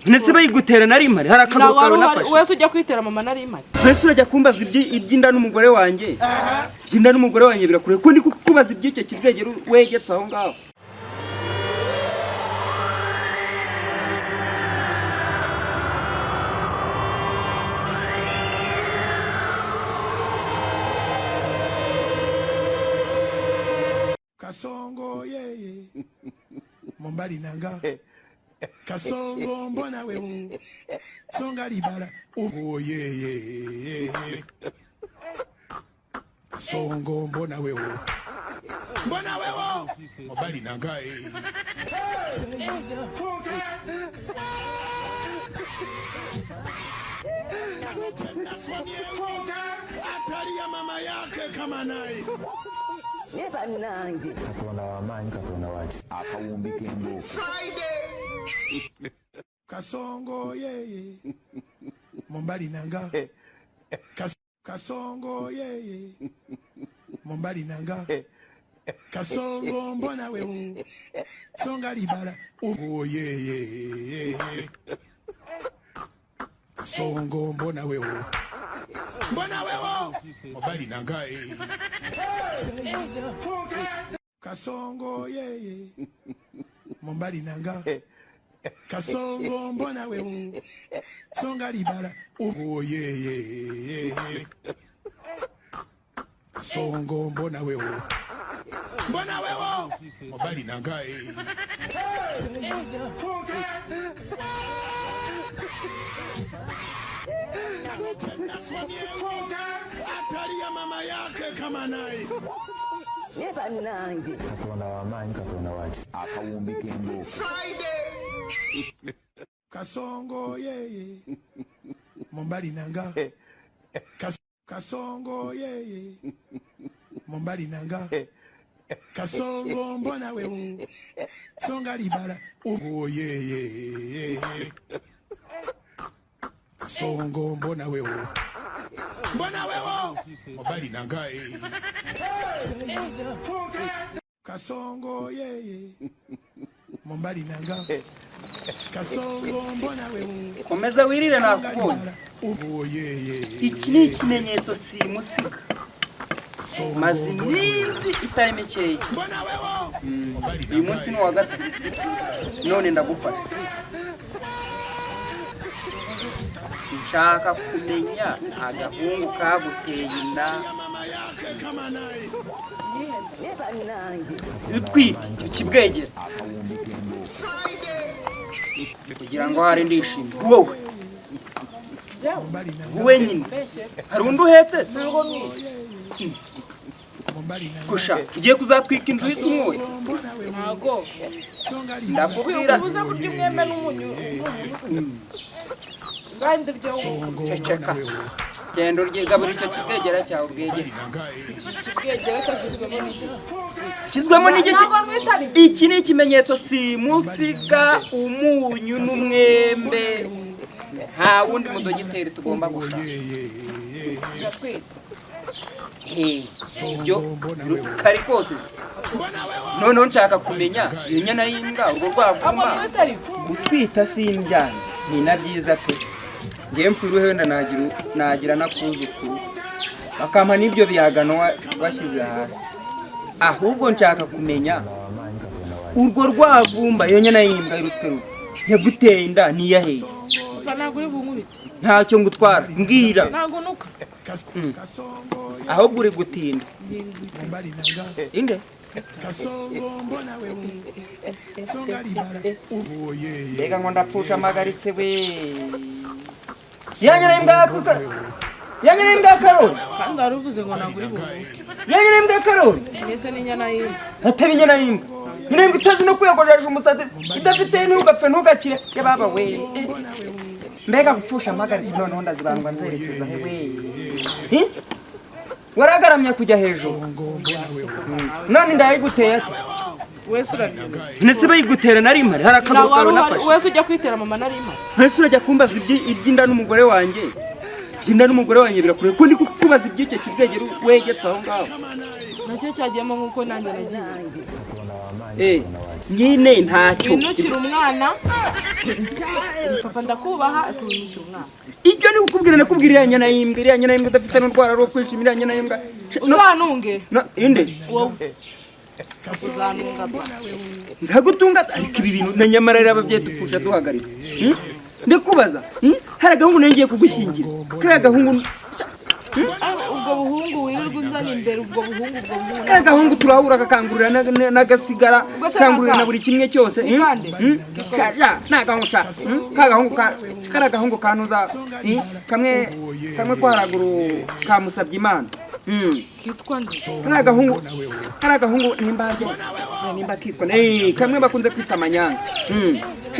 Nese bayigutera nari impari hari akaguru kawe nafashe. Wese ujya kwitera mama nari impari. Wese urajya kumbaza iby'inda n'umugore wanjye. Iby'inda n'umugore wanjye birakure ko ndi kukubaza iby'icyo kibwegera wegetse aho ngaho. Kasongo yeye Mombali nanga Kasongo mbona wewe Songa libala oh yeye Kasongo mbona wewe Mombali nanga Atali ya mama yake kama naye Neba nange Katonda wamanyi Katonda waki akawumbika embuuka Kasongo yeye Mombali nanga Kasongo yeye Mombali nanga Kasongo mbona wewe Songa libala oh yeye Kasongo mbona wewe Mombali nanga Kasongo yeye Mombali nanga Kasongo mbona wewe Songa libala oh yeye Kasongo mbona wewe Mombali nanga Atali ya mama yake kama naye Neba nange Katonda wamanyi Katonda waki akawumbika embuuka Kasongo yeye Mombali nanga Kasongo yeye Mombali nanga Kasongo mbona wewe Songa libala oh yeye Kasongo mbona wewe Mombali nanga Kasongo yeye Mombali nanga Kasongo mbona wewe Komeza wirire nakubonye. oh yeye Iki ni ikimenyetso simusiga. Maze iminsi itari mikeya. Uyu munsi ni wa gatatu. None ndagufasha. Nshaka kumenya agahungu kaguteye inda. Neba nange Utwite icyo kibwegera. Kugira ngo hari ndishimye. Wowe nyine. Hari undi uhetse se? Ntabwo mwiza. Kusha ugiye kuzatwika inzu y'umwotsi. Ntabwo. Ndakubwira. Ubuza kurya umwembe n'umunyu. Ngandi ryo Ceceka. Genda urigabura icyo kibwegera cyawe ubwegera. kibwegera cyashizwemo n'iki. Kizwemo n'iki? Ntabwo mwitari. Iki ni ikimenyetso simusiga umunyu n'umwembe. Nta wundi mudogiteri tugomba gushaka. Ibyo kari kose none nshaka kumenya iyo nyana y'imbwa urwo rwavumba gutwita simbyanze ni na byiza pe ngiye mfuruhe wenda nagira nakuzukuru bakampa n'ibyo bihagano bashyize hasi ahubwo nshaka kumenya urwo rwavumba iyo nyana y'imbwa iruteru ntaguteye inda niyaheye Ntabwo uri bunkubite. ntacyo ngutwara mbwira Ntabwo nuka. ahubwo uri gutinda Mombali nanga inde Kasongo mbona wewe Songa libala oh yeye mbega ngo ndapfusha amagaritse we yanyura imbwa yanyura imbwa Karoli Kandi wari uvuze ngo ntabwo uri bunkubite. yanyura imbwa Karoli Mbese n'inyana y'imbwa. ataba inyana y'imbwa imbwa itazi no kwiyogojesha umusatsi idafite ntugapfe ntugakire yababa we mbega gupfusha amagaritse noneho ndazibandwa nzerekeza he we waragaramye kujya hejuru none ndayiguteye ati Wese urabizi. nese bayigutera nari impari hari akaguru kawe nafashe. Wese ujya kwitera mama nari impari. Wese urajya kumbaza iby'inda n'umugore wanjye. Iby'inda n'umugore wanjye birakure ko ndi kukubaza iby'icyo kibwegera wegetse aho ngaho. Nacyo cyagiyemo nk'uko nanjye nagiye. Katonda wamanyi Katonda waki nyine ntacyo winukira umwana papa ndakubaha winukira umwana icyo ni ukubwira nakubwira nyana y'imbwa udafite n'urwara rwo kwishimira nyana y'imbwa uzanunge inde wowe uzanunga nzagutunga ariko ibi bintu na nyamara rero ababyeyi dupfusha duhagaritse ndakubaza hari agahungu ngiye kugushyingira kariya gahungu ubwo buhungu wirirwa unzanye imbere ubwo buhungu kariya gahungu turahura kakangurira n'agasigara kakangurira na buri kimwe cyose nta gahungu ushaka kariya gahungu kanuza kamwe ko haraguru kamusabye imana kitwa nde kariya gahungu nimba kitwa kamwe bakunze kwita amanyanga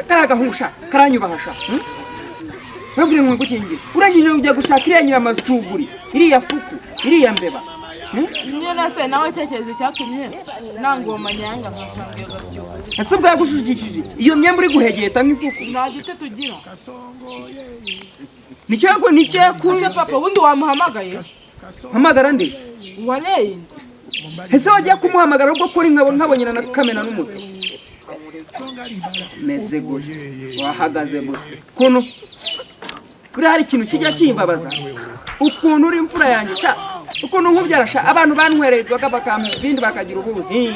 kariya gahungu karanyubaha babwire ngo ngukingira urangije ujya gushaka iriya nyiramazu tuguri iriya fuku iriya mbeba niyo nase nawe tekereza icyatumye nanga uwo manyanga nkashangiye gatyo ese bwagushukikije iyo myembe uri guhegeta nk'ifuku nta gite tugira nicyo yakunze papa ubundi wamuhamagaye hamagara ndetse wareye ese wagiye kumuhamagara ubwo kuri nkabonye na kamena n'umutwe meze gusa wahagaze gusa kuntu kuri hari ikintu kijya kimbabaza ukuntu uri imfura yanjye ukuntu nkubyarasha abantu bantwereye inzoga bakampa ibindi bakagira ubundi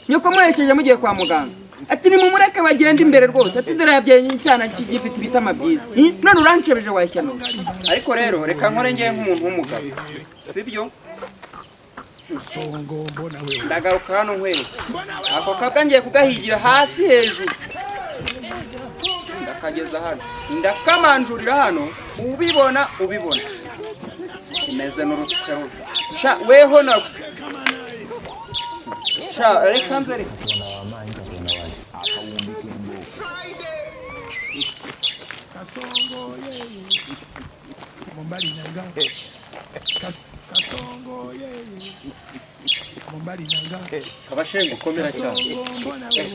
nyoko muherekeje mugiye kwa muganga ati ni mumureke bagenda imbere rwose ati dore yabyaye icyana gifite ibitama byiza none urancebeje wayishyano ariko rero reka nkore ngiye nk'umuntu w'umugabo sibyo ndagaruka hano nkwereka ako kabwa ngiye kugahigira hasi hejuru ndakageza hano ndakamanjurira hano ubibona kimeze n'urutwe weho nawe reka nze reka kabashenga ukomera cyane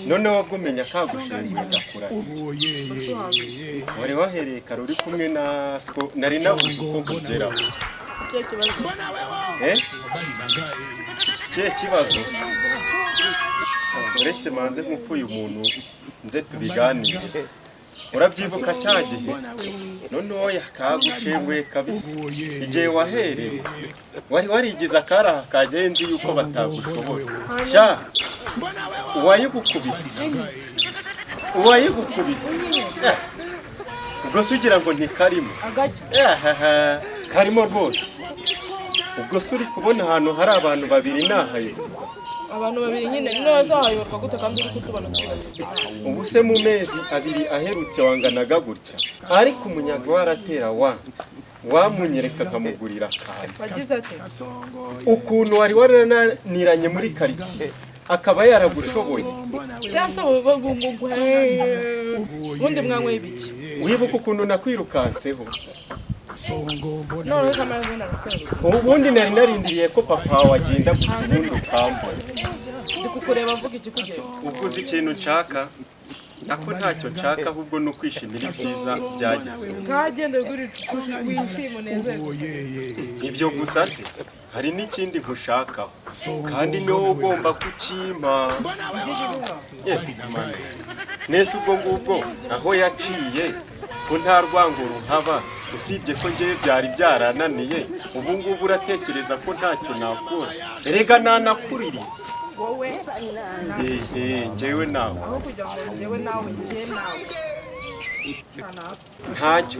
none wagumenya kagushenga gakura wari wahereye kare uri kumwe na sko nari nabuze uko kugera kibazo uretse manze nk'uko uyu muntu nze tubiganire urabyibuka cya gihe none oya kagushenguye kabisa igihe wahereye wari warigize akaraha kagenzi yuko batagushoboye uwayigukubise ubwo se ugira ngo ntikarimo karimo rwose ubwo se uri kubona ahantu hari abantu babiri nahaye abantu babiri nyine niyo zahayorwa gute kandi uri kutubona ubu se mu mezi abiri aherutse wanganaga gutya ariko umunyaga waratera wamunyereka akamugurira akantu wagize ate ukuntu wari warananiranye muri karitsiye akaba yaragushoboye ubundi mwanyweye ibiki wibuka ukuntu nakwirukanseho none kamaze narakwereka ubundi nari narindiriye ko papa wawe agenda gusa ubundi ukambona ndi kukureba avuga iki kugenda ubwo uzi ikintu nshaka nako ntacyo nshaka ahubwo no kwishimira ibyiza byagezweho kagende wishime unezerwe ibyo gusa se hari n'ikindi nkushakaho kandi ni wowe ugomba kukimpa nese ubwo ngubwo aho yaciye ko nta rwango ruhaba usibye ko ngewe byari byarananiye ubu ngubu uratekereza ko ntacyo nakora erega nanakuririza wowe ngewe nawe aho kugira ngo ngewe nawe ntacyo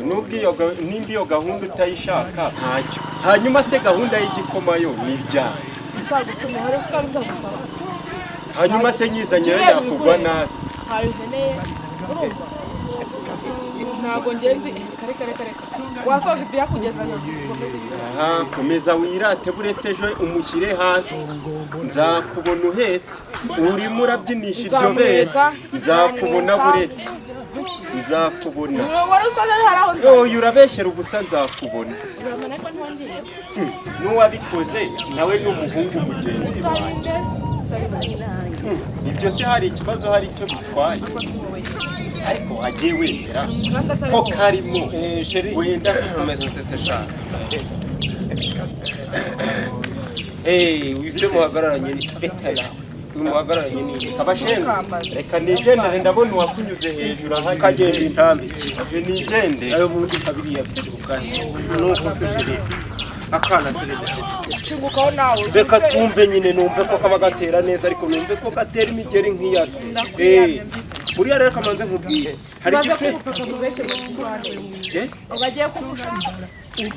nimba iyo gahunda utayishaka ntacyo hanyuma se gahunda y'igikoma yo ni ryari nzagutuma hari sukari nzagusaba hanyuma se nyizanye yo yakugwa nabi ntayo nkeneye urumva ntabwo ngenzi kare wasoje ibyo yakugeza komeza wirate buretse ejo umushyire hasi nzakubona uhetse urimo urabyinisha iryo bere nzakubona buretse nzakubona uyu urabeshyera ubusa nzakubona n'uwabikoze nawe ni umuhungu mugenzi wanjye ibyo se hari ikibazo hari icyo bitwaye ariko wagiye wemera ko karimo wenda umeze utese shaka wise muhagararanye ni betera muhagararanye ni abashenga reka nigendere ndabona uwakunyuze hejuru kagenda intambi nigende ayo bundi kabiriya bikubukanye nuko tushire akana serede Shingukaho nawe. reka twumve nyine numve ko kaba gatera neza ariko numve ko gatera imigeri nk'iyasi buriya rero kamanze nkubwire hari igice bagiye kurusha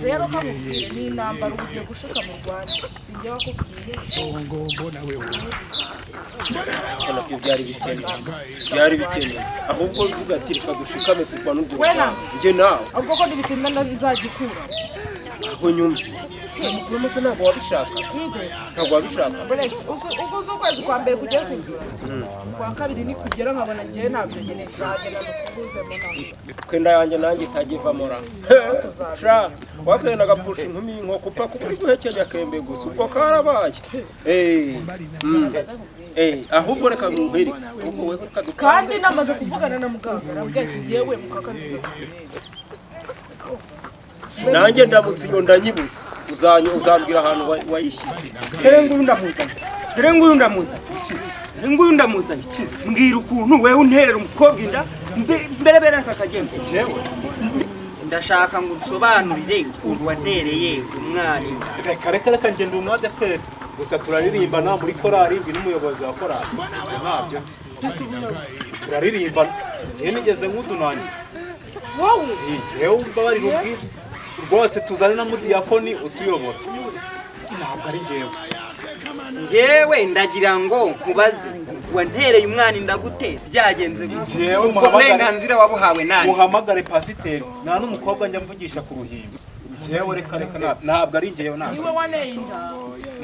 rero kamubwire ni intambara ugiye gushika mu Rwanda sinjye wakubwiye kana byo byari bikenewe ahubwo bivuga ati reka dushikame turwana n'urwo nje nawe ubwo ko nibitinde nzagikura aho nyumve mukuru mase ntabwo wabishaka ubwo z'ukwezi kwa mbere kugera kuzura kwa kabiri ni kugera nkabona njyewe ntabyo nyine nzagenda mukuguzemo nawe kwenda yanjye nanjye itagivamo ra sha wakwenda gapfusha inkumi inkoko upfa kuko guhekenya kembe gusa ubwo karabaye ahubwo reka nkubwire kandi namaze kuvugana na muganga arambwira ati yewe mukakaniza nanjye ndamutse iyo ndanyibuze uzambwira ahantu wayishyize dore nguyu ndamuzanye mbwira ukuntu wewe unterera umukobwa inda mbere aka kagenda ndashaka ngo usobanurire ukuntu watereye umwana inda reka ngenda umwadeperi gusa turaririmba nta muri korari mbi n'umuyobozi wa korari ntabyo turaririmba njyewe nigeze nk'udunani wowe njyewe umva bari rubwire rwose tuzane na mudiyakoni utuyobora ntabwo ari njyewe ndagira ngo nkubaze wantereye umwana inda gute byagenze gute ubwo burenganzira wabuhawe nani muhamagare pasiteri nta n'umukobwa njya mvugisha ku ruhimbi njyewe reka ntabwo ari njyewe niwe waneye inda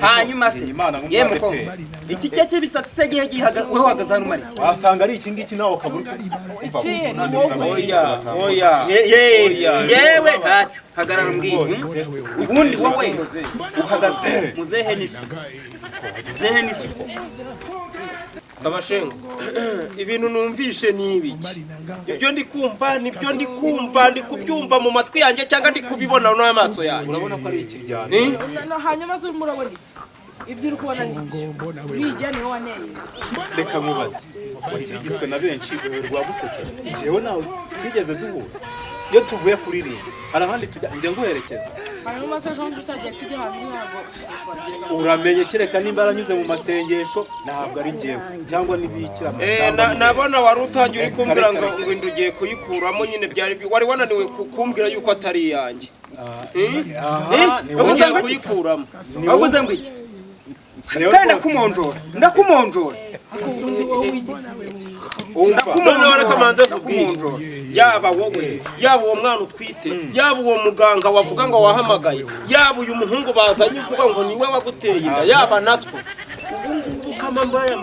hanyuma se yemwe ko iki cye cy'ibisatsi se gihe uhagaze hano mari wasanga ari iki ngiki nawe ukabura ikihe ni wowe oya yewe ntacyo hagarara mbwira ubundi wowe uhagaze muzehe n'isuku abashenga ibintu numvishe ni ibiki ibyo ndi kumva ndi kubyumva mu matwi yanjye cyangwa ndi kubibona n'amaso yanjye urabona ko ari ikiryane hanyuma zo murabona ibyo uri kubona ni uriya niwe waneye reka mubaze wakirigizwe na benshi rwa busekera njyewe nawe twigeze duhura iyo tuvuye kuririmba hari ahandi njya nguherekeza hanyuma se jean tutagiye tujya hanze ntabwo uramenye kereka nimba aranyuze mu masengesho ntabwo ari njyewe cyangwa n'ibikira nabona wari utangiye uri kumbwira ngo inda ugiye kuyikuramo nyine wari wananiwe kumbwira yuko atari iyanjye ugiye kuyikuramo wavuze ngo iki kandi ndakumonjora noneho reka manze nkubwire yaba wowe yaba uwo mwana utwite yaba uwo muganga wavuga ngo wahamagaye yaba uyu muhungu bazanye uvuga ngo niwe waguteye inda yaba natwo ubungubu kamambaye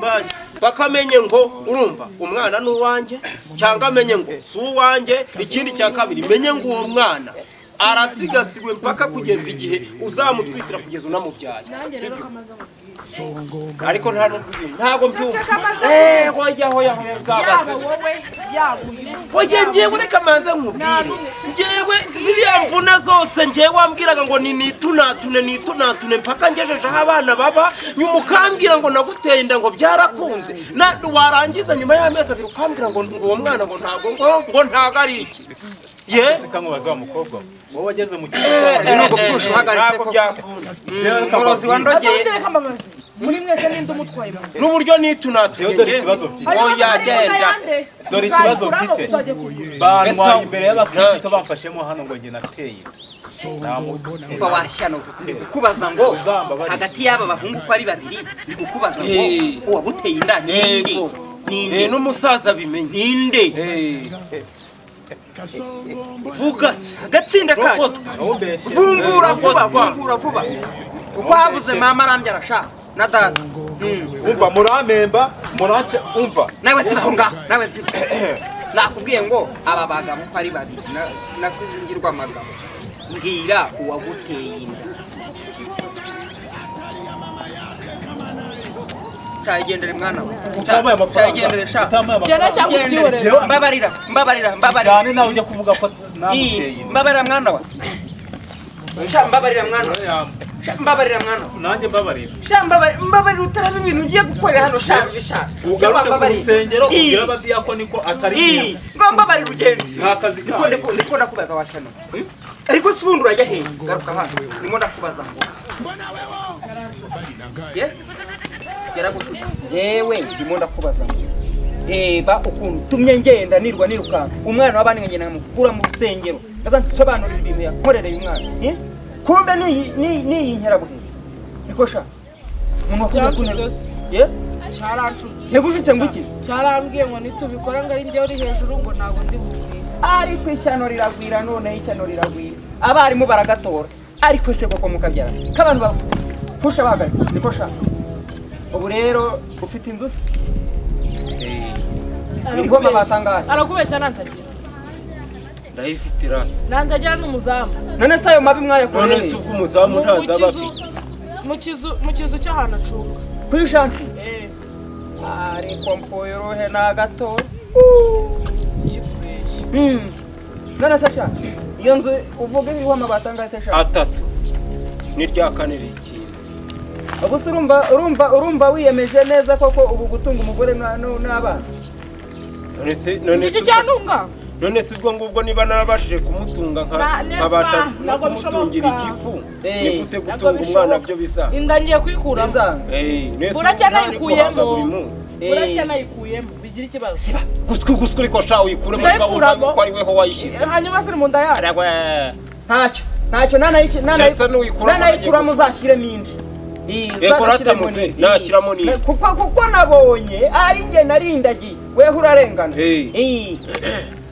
bakamenye ngo urumva umwana ni uwanjye cyangwa amenye ngo si uwanjye ikindi cya kabiri menye ngo uwo mwana arasigasiwe mpaka kugeza igihe uzamutwitira kugeza unamubyaye ariko ntabwo mbyumva hoya njyewe reka manze nkubwire njyewe ziriya mvune zose njyewe wambwiraga ngo ni nitunatune mpaka ngejejeho abana baba nyuma ukambwira ngo naguteye inda ngo byarakunze warangiza nyuma y'amezi abiri ukambwira ngo uwo mwana ngo ntabwo ari iki reka nkubaze wa mukobwa wowe wageze mu kigo no gupfusha uhagaritse ko umurozi wandogeye muri mwese ninde umutwaye n'uburyo nitunatune dore ikibazo mfite oya genda dore ikibazo mfite bantwaye imbere y'abakristo bamfashemo hano ngo njye nateye umva washyano ndi kukubaza ngo hagati y'aba bahungu ko ari babiri ndi kukubaza ngo uwaguteye inda ninde n'umusaza bimenye ninde vuga agatsinda kaje vumbura vuba uko havuze mama arambye arashaka na data umva muramemba muraca umva nawe sibaho ngaho nawe siba nakubwiye ngo aba bagabo ko ari babiri nakuzingirwa amagabo mbwira uwaguteye inda cyagendere mwana we cyagendere sha mbabarira cyane nawe ujya kuvuga ko namuteye mbabarira mwana we Mbabarira mwana. Mbabarira mwana. Nanjye mbabarira. Mbabarira utaraba ibintu ugiye gukorera hano sha. Ugaruke ku rusengero ubwira abadiyakoni ko atari byo. Ngo mbabarira ugende. Nta kazi kawe. Ndiko ndakubaza washano. Ariko si ubundi urajya he? Garuka hano. Ndimo ndakubaza ngo. Ye? Yaragushutse. Yewe ndimo ndakubaza ngo. Reba ukuntu tumye ngenda nirwa niruka. Umwana w'abandi ngena mukura mu rusengero. Azansobanurira ibintu yakorereye umwana. Kumbe ni inkerabuhe. Niko sha. Umuntu akunda kunera. Ye? Cyaranshutse. Negushitse ngo iki? Cyarambwiye ngo nitubikora ngo ari njye uri hejuru ngo ntago ndi bukwiye. Ariko ishyano riragwira none ishyano riragwira. Abarimu baragatora. Ariko se koko mukabyara. Kabantu bapfusha bahagaze. Niko sha. Ubu rero ufite inzu se? Iriho amabatangaye. Arakubeshya nantagira. ndayifitira Nantagira n'umuzamu. None se ayo mabi mwayakoreye. none se ubwo umuzamu ntaza bafite Mu kizu cy'ahantu acuka. Kuri shanti. Ariko mfoyorohe na gato. None se sha. Iyo nzu uvuga iriho amabatangaye se sha. 3 ni rya kane rikinze. Ubuse urumva wiyemeje neza koko ubu gutunga umugore n'abana. None Iki cyantunga. None se ubwo ngubwo niba narabashije kumutunga nkabasha no kumutungira igifu ni gute gutunga umwana byo biza Inda ngiye kwikuramo. Buracyanayikuyemo. Buracyanayikuyemo bigira ikibazo. Gusku ariko sha uyikuremo ko ari weho wayishize. Hanyuma siri mu nda yawe. Ntacyo nanayikuramo uzashyiremo indi. Yego ratamuze nashyiramo ni kuko nabonye ari nge narindagiye weho urarengana.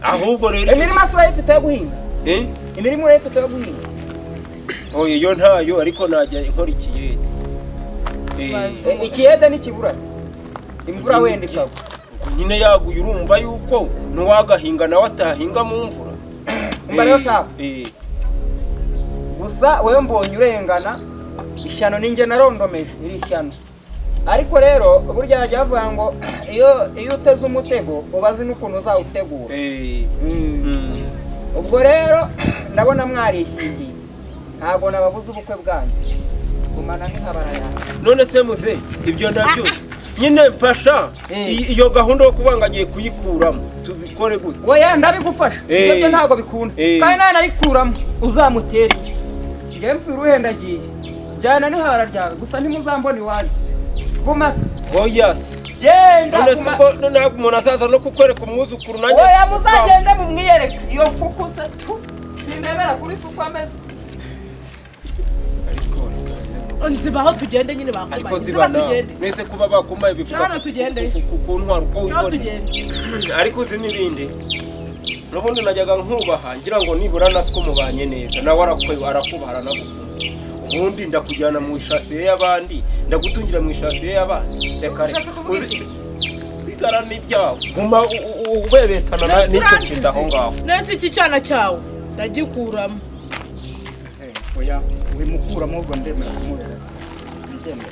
Ahubwo rero imirimo asura ifite yo guhinga. Imirimo urayifite yo guhinga. Oye yo ntayo ariko najya inkora ikiyede. Ikiyede n'ikibura. Imvura wenda ikagwa. Nyine yaguye urumva yuko nuwagahinga nawe atahinga mu mvura. Umva rero shaka. Gusa wewe mbonye urengana ishyano ninjye narondomeje iri ishyano. Ariko rero burya hajya bavuga ngo iyo uteze umutego ubazi n'ukuntu uzawutegura. Ubwo rero ndabona mwarishingiye. Ntabwo nababuze ubukwe bwanjye. Gumana nk'intabara yanjye. None se muze ibyo ndabyo nyine mfasha iyo gahunda yo kubangagiye kuyikuramo tubikore gute? Oya ndabigufasha. Ibyo ntago bikunda. Kandi nawe nayikuramo uzamutera iki? Ngiye mfira uhendagiye. Jana n'intabara ryawe gusa ntimuzambona iwanjye. Guma. Oya. Genda. None se ko ntabwo umuntu azaza no kukwereka umwuzukuru nanjye. Oya muzagende mu mwiyereka iyo fuku se. Sindebera kuri fuku ameze. Nzibaho tugende nyine bakumaye. Ariko zibana. Nese kuba bakumaye bivuga. Cyane tugende. Ku ntwaro ko ubibona. Ariko uzi n'ibindi. Nubundi najyaga nkubaha ngira ngo nibura nasiko mubanye neza. Nawe arakubahara nagukunda. Ubundi ndakujyana mu ishasiye y'abandi, ndagutungira mu ishasiye y'abandi. Reka sigara n'ibyawe. Guma ubebetana n'icyo kinda aho ngaho. Nese iki cyana cyawe ndagikuramo. Oya, we mukuramo ubwo ndemera kumureza. Nigende.